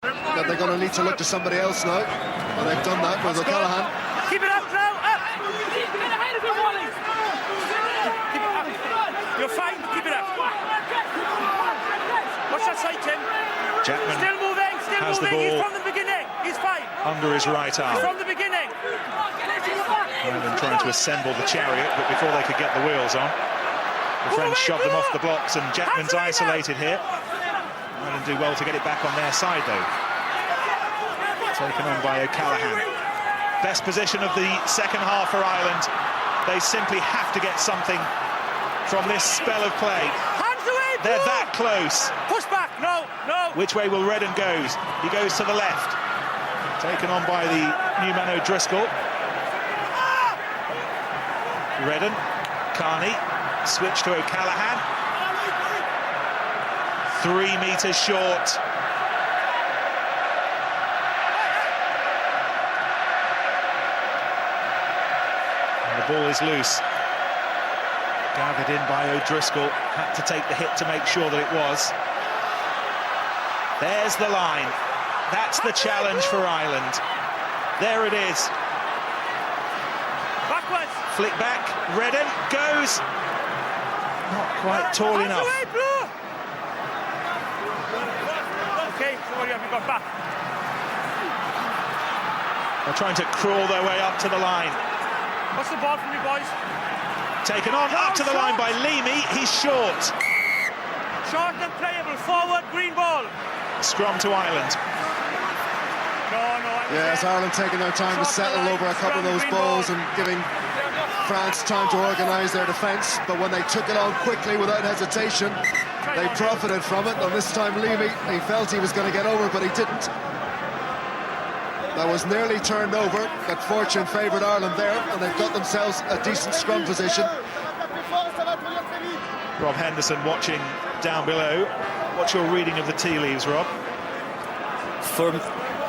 that they're going to need to look to somebody else now, and they've done that with O'Callaghan. Keep it up now, up! Keep it ahead of him, Wally! You're fine, keep it up. Watch that side, Tim. Chapman still moving, has the ball. He's from the beginning, he's fine. Under his right arm. He's from the beginning. Ireland trying to assemble the chariot, but before they could get the wheels on, the French shoved them off the blocks, and Jackman's isolated here. Ireland do well to get it back on their side, though. Taken on by O'Callaghan. Best position of the second half for Ireland. They simply have to get something from this spell of play. Hands away, they're that close. Push back, no. Which way will Redden goes? He goes to the left. Taken on by the new man O'Driscoll. Redden, Carney, switch to O'Callaghan. 3 metres short. And the ball is loose. Gathered in by O'Driscoll. Had to take the hit to make sure that it was. There's the line. That's the challenge for Ireland. There it is. Backwards. Flick back. Redden goes. Not quite tall enough. Away, Blue. Okay, so what have you got back? They're trying to crawl their way up to the line. What's the ball from you boys? Taken on up to the line by Leamy. He's short. Short and playable. Forward, green ball. Scrum to Ireland. Yes, Ireland taking their time to settle over a couple of those balls and giving France time to organise their defence. But when they took it on quickly without hesitation, they profited from it. And this time Leamy, he felt he was going to get over, but he didn't. That was nearly turned over, but fortune favoured Ireland there, and they've got themselves a decent scrum position. Rob Henderson watching down below. What's your reading of the tea leaves, Rob?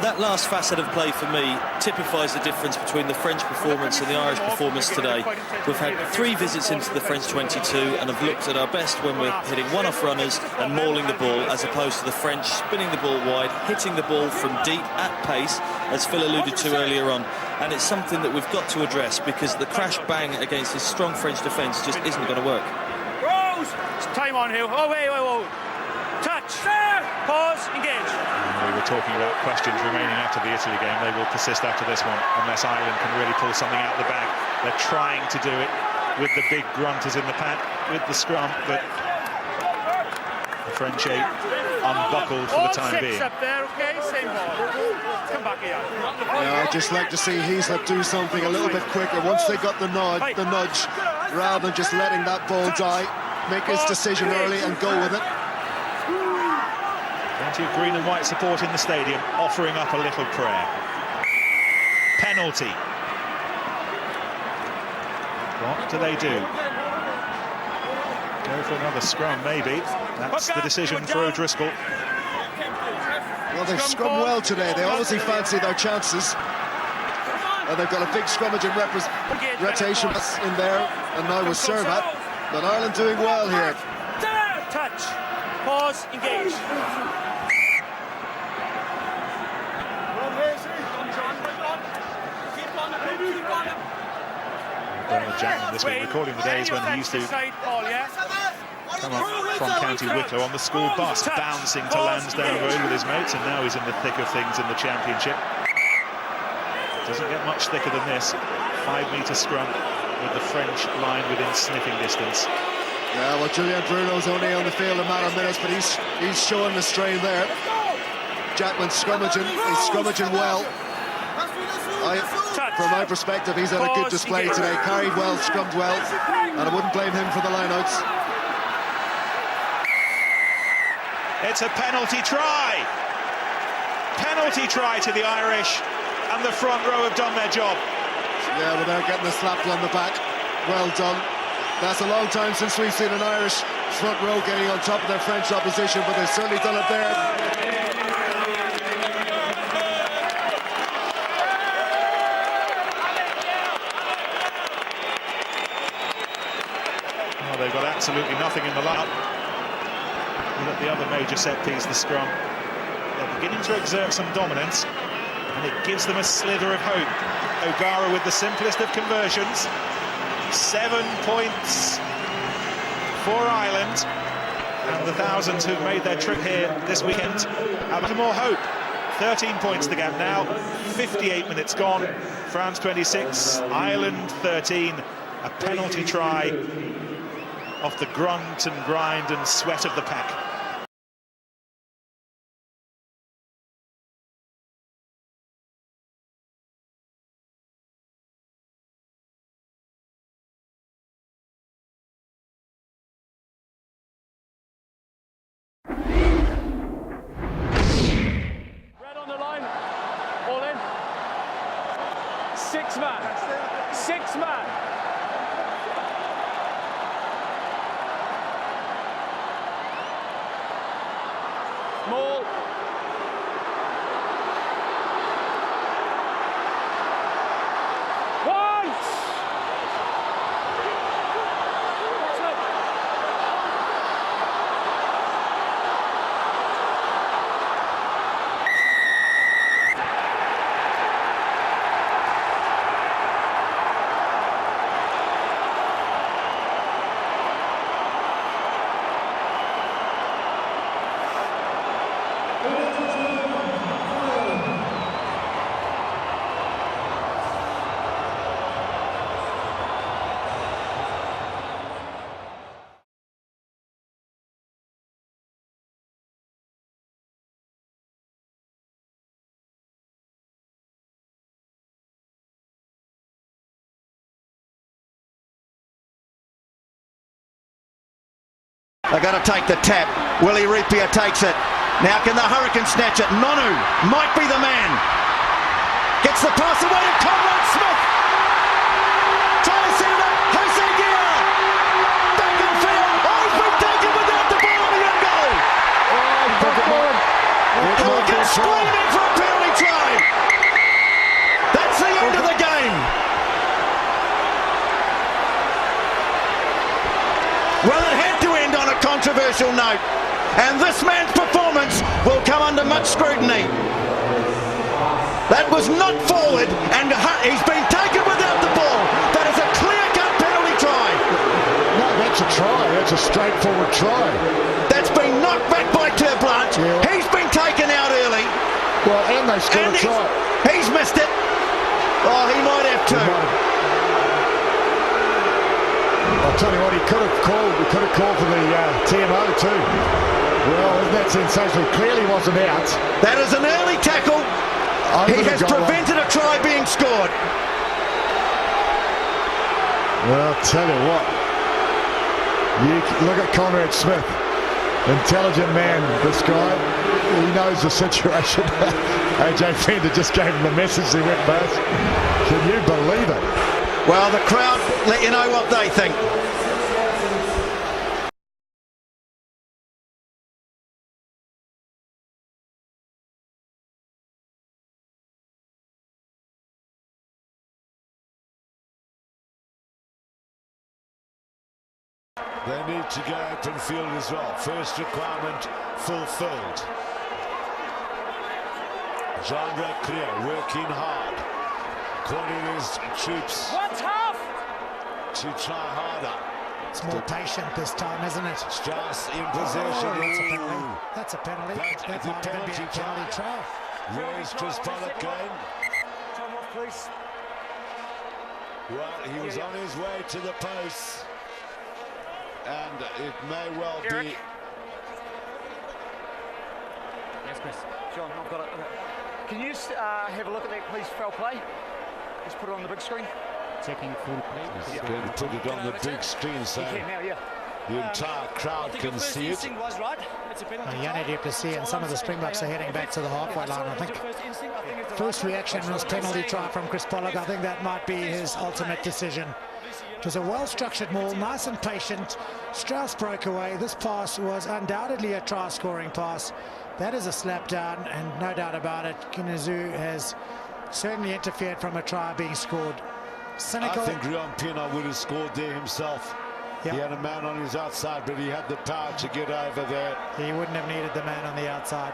That last facet of play for me typifies the difference between the French performance and the Irish performance today. We've had 3 visits into the French 22 and have looked at our best when we're hitting one-off runners and mauling the ball, as opposed to the French spinning the ball wide, hitting the ball from deep at pace, as Phil alluded to earlier on. And it's something that we've got to address, because the crash bang against this strong French defence just isn't going to work. Rose! Time on here. Oh, wait. Touch. Pause. Engage. We were talking about questions remaining after the Italy game. They will persist after this one, unless Ireland can really pull something out of the bag. They're trying to do it with the big grunters in the pack, with the scrum, but the French eight unbuckled for the time being. Up there, okay? Same ball. Come back here. Yeah, I'd just like to see Heaslip do something a little bit quicker once they got the nudge, rather than just letting that ball die. Make his decision early and go with it. Plenty of green and white support in the stadium, offering up a little prayer. Penalty. What do they do? Go for another scrum, maybe. That's the decision for O'Driscoll. Well, they've scrummed well today. They obviously fancy their chances. And they've got a big scrummage and rotation in there, and now with Servat. But Ireland doing well here. Touch. Pause. Engage. Bernard Jackman this week recording the days when he used to come up from County Wicklow on the school bus, bouncing to Lansdowne Road with his mates, and now he's in the thick of things in the Championship. Doesn't get much thicker than this. 5-metre scrum with the French line within sniffing distance. Yeah, well, Julian Bruno's only on the field a matter of minutes, but he's showing the strain there. Jackman's scrummaging, he's scrummaging well. From my perspective, he's had a good display today. Carried well, scrummed well, and I wouldn't blame him for the lineouts. It's a penalty try. Penalty try to the Irish, and the front row have done their job. Yeah, without getting a slap on the back. Well done. That's a long time since we've seen an Irish front row getting on top of their French opposition, but they've certainly done it there. Well, they've got absolutely nothing in the lineup. And at the other major set piece, the scrum. They're beginning to exert some dominance, and it gives them a slither of hope. O'Gara with the simplest of conversions. 7 points for Ireland, and the thousands who've made their trip here this weekend have more hope. 13 points the gap now, 58 minutes gone. France 26, Ireland 13. A penalty try off the grunt and grind and sweat of the pack. Red on the line, all in. 6 man, 6 man. Maul. Once. They're going to take the tap. Willie Ripia takes it. Now can the Hurricane snatch it? Nonu might be the man. Gets the pass away to Conrad Smith. Trying to send it up. Jose Guerra. Back in field. Oh, he's been taken without the ball on the end goal. Morgan screaming for a penalty try. That's the end of the game. Well, it had to end on a controversial note, and this man's performance will come under much scrutiny. That was not forward, and he's been taken without the ball. That is a clear-cut penalty try. No, that's a try. That's a straightforward try. That's been knocked back by Terblanche. Yeah. He's been taken out early. Well, and they scored a try. He's missed it. Oh, he might have to. I'll tell you what, he could have called for the TMO too. Well, isn't that sensational? Clearly wasn't out. That is an early tackle. He has prevented a try being scored. Well, I'll tell you what. You look at Conrad Smith. Intelligent man, this guy. He knows the situation. AJ Fender just gave him the message he went past. Can you believe it? Well, the crowd let you know what they think. They need to go open field as well. First requirement fulfilled. Jean Clear working hard, calling his troops to try harder. It's more patient this time, isn't it? Strauss in possession. Oh, that's a penalty. That might even be a penalty try. Where's Chris Pollock going? Well, he was on his way to the post, and it may well be. Yes, Chris. John, I've got it. Can you have a look at that, please, foul play? Just put it on the big screen. Checking full play. He's going to put it on the big screen so the entire crowd can see it. Yannick, you can see, and some of the Springboks are heading back to the halfway line, I think. First reaction was penalty try from Chris Pollock. I think that might be his ultimate decision. It was a well-structured maul, nice and patient. Strauss broke away. This pass was undoubtedly a try-scoring pass. That is a slap down, and no doubt about it, Kinazu has certainly interfered from a try being scored. Cynical. I think Rion Pina would have scored there himself. Yep. He had a man on his outside, but he had the power to get over there. He wouldn't have needed the man on the outside.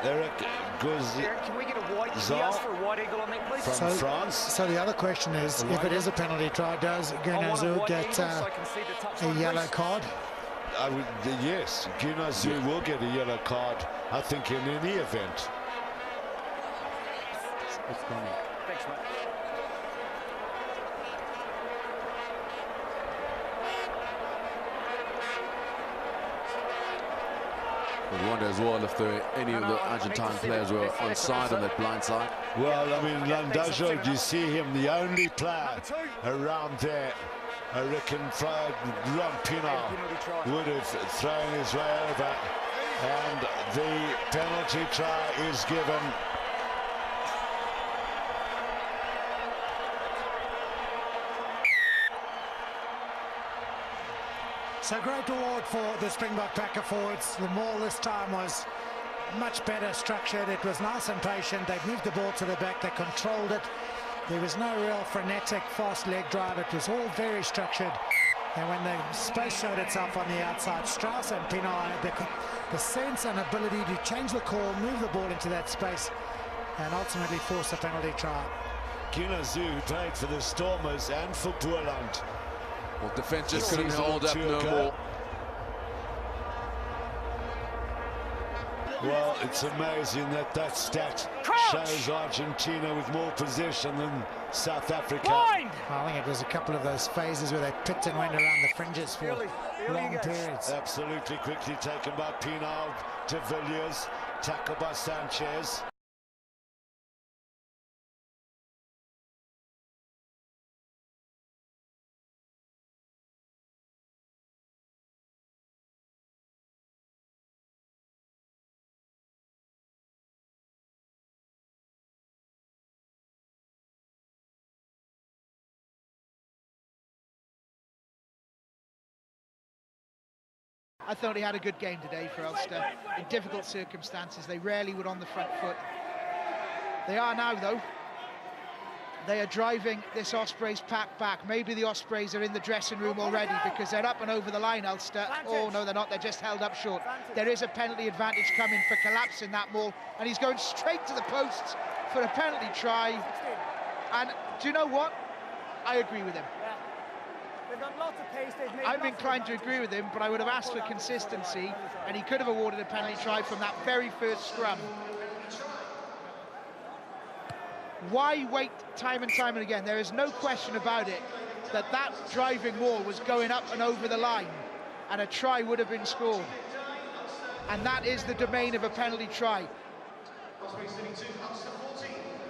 Eric Guzzi. Can we get a wide? Can we ask for a wide angle on that, please? From France. So the other question is, if it is a penalty try, does Gunazu get a yellow card? Yes, Gunazu will get a yellow card, I think, in any event. Thanks, mate. We wonder as well if any of the Argentine players were on side on that blind side. Well, I mean, Landajo, you see him, the only player around there. I reckon Ron Pienaar would have thrown his way over, and the penalty try is given. So great award for the Springbok packer forwards. The maul this time was much better structured. It was nice and patient. They moved the ball to the back. They controlled it. There was no real frenetic, fast leg drive. It was all very structured. And when the space showed itself on the outside, Strauss and Pienaar had the sense and ability to change the call, move the ball into that space, and ultimately force a penalty try. Gunazu, who played for the Stormers and for Boerland. Well, defence just couldn't hold up no more. Well, it's amazing that stat shows Argentina with more possession than South Africa. I think it was a couple of those phases where they picked and went around the fringes for long periods. Absolutely quickly taken by Pienaar to Villiers, tackled by Sanchez. I thought he had a good game today for Ulster. In difficult circumstances, they rarely were on the front foot. They are now, though. They are driving this Ospreys pack back. Maybe the Ospreys are in the dressing room already because they're up and over the line, Ulster. Oh, no, they're not. They're just held up short. There is a penalty advantage coming for collapsing that maul, and he's going straight to the posts for a penalty try. And do you know what? I agree with him. I'm inclined to agree with him, but I would have asked for consistency, and he could have awarded a penalty try from that very first scrum. Why wait time and time and again? There is no question about it that that driving maul was going up and over the line, and a try would have been scored. And that is the domain of a penalty try.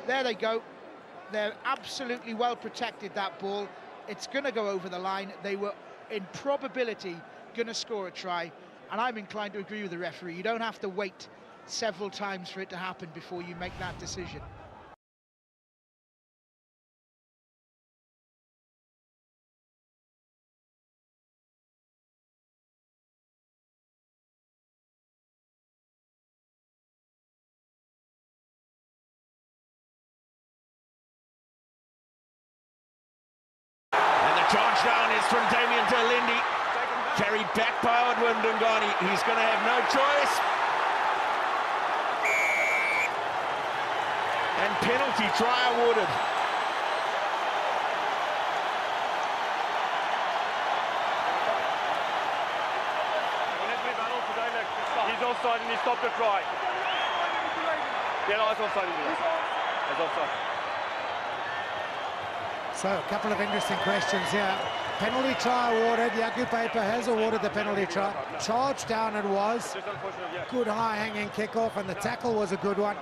There they go. They're absolutely well protected, that ball. It's going to go over the line. They were, in probability, going to score a try, and I'm inclined to agree with the referee. You don't have to wait several times for it to happen before you make that decision. Charge down is from Damien Delindi, carried back by Odwin Dungani. He's going to have no choice. And penalty try awarded. He's offside and he stopped the try. Yeah, no, it's offside. It's offside. So a couple of interesting questions here. Penalty try awarded. Yaku Paper has awarded the penalty try. Charge down it was. Good high hanging kickoff, and the tackle was a good one.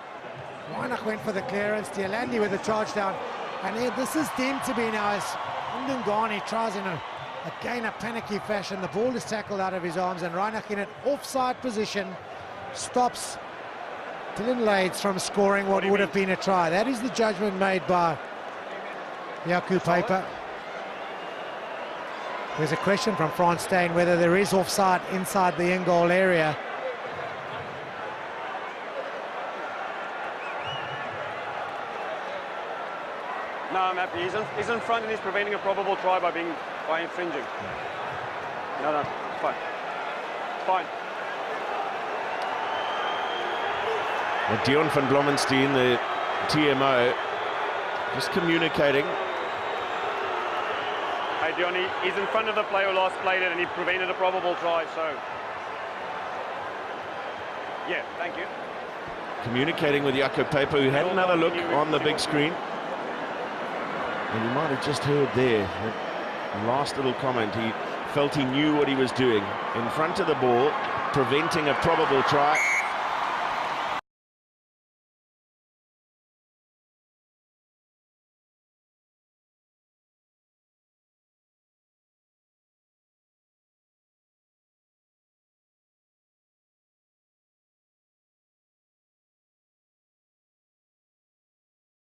Reinach went for the clearance. Dialandi with the charge down. And this is deemed to be now as Ndungane tries in again a panicky fashion. The ball is tackled out of his arms, and Reinach in an offside position stops Dylan Lades from scoring what would have been a try. That is the judgment made by Yaku Paper. There's a question from Frans Steyn whether there is offside inside the in-goal area. No, I'm happy. He's in front and he's preventing a probable try by infringing. No, it's fine. It's fine. Well, Dion van Blomenstein, the TMO, just communicating. Hey, Dion, he's in front of the player who last played it, and he prevented a probable try, so... Yeah, thank you. Communicating with Jaco Pepe, who had another look on the big screen. And you might have just heard there, that last little comment, he felt he knew what he was doing. In front of the ball, preventing a probable try.